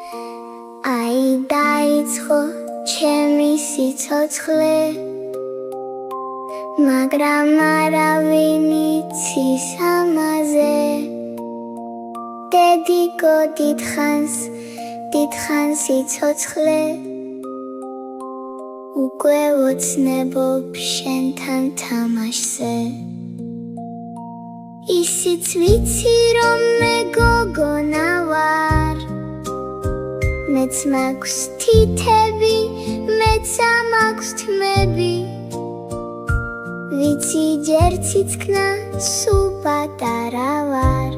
აი დაიწყო ჩემი სიცოცხლე, მაგრამ არავინ იცის ამაზე. დედიკო დიდხანს სიცოცხლე, უკვე ვოცნებობ შენთან თამაშზე. ისიც ვიცი რომ მე გოგონა ვარ, მეც მაქვს თითები, მეც მაქვს თმები. ვიცი ჯერ ციცქნა სულ პატარა ვარ,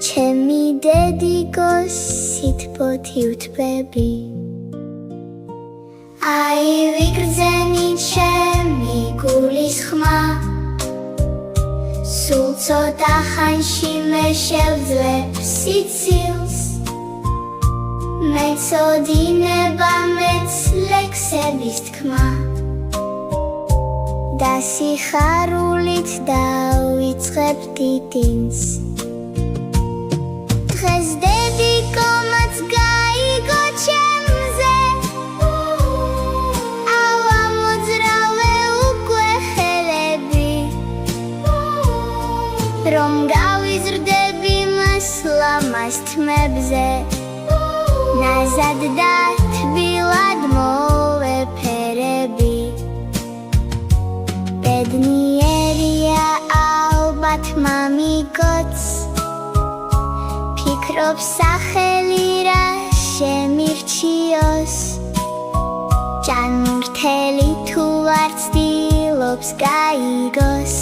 ჩემი დედიკოს სითბოთი ვთბები. აი ვიგრძენი ჩემი გულის ხმა, სულ ცოტა ხანში მე შევძლებ სიცილს. მეწოდინება მეც ლექსების თქმა, და სიხარულით დავიწყებ დიდინს. დღეს დედიკომაც გაიგო ჩემზე, ავამოძრავე უკვე ხელები, რომ გავიზრდები მას ლამაზ თმებზე. ნაზად და თბილად მოვეფერები, ბედნიერია ალბათ მამიკოც, ფიქრობს სახელი რა შემირჩიოს. ჭანმრთელი თუ არ ცდილობს გაიგოს,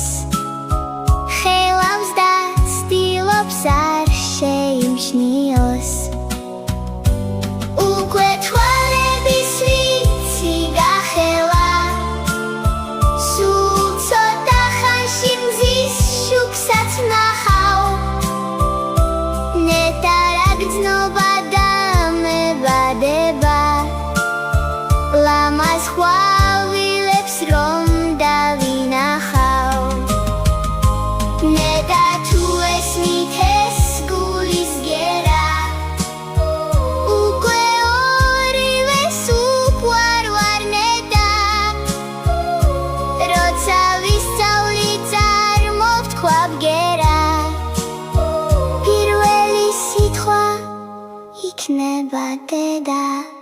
ხელავს და ცდილობს არ შეიმჩნიოს. უკვე თვალების ვიცი გახელა, სულ ცოტა ხანში მზის შუქსაც ნახავ. ნეტა რა გრძნობა და მებადება, ლამაზ ხვავილებს რომ დავინახავ. ნეტა თუ ესმით ეს გულის გერა, იქნება დედა.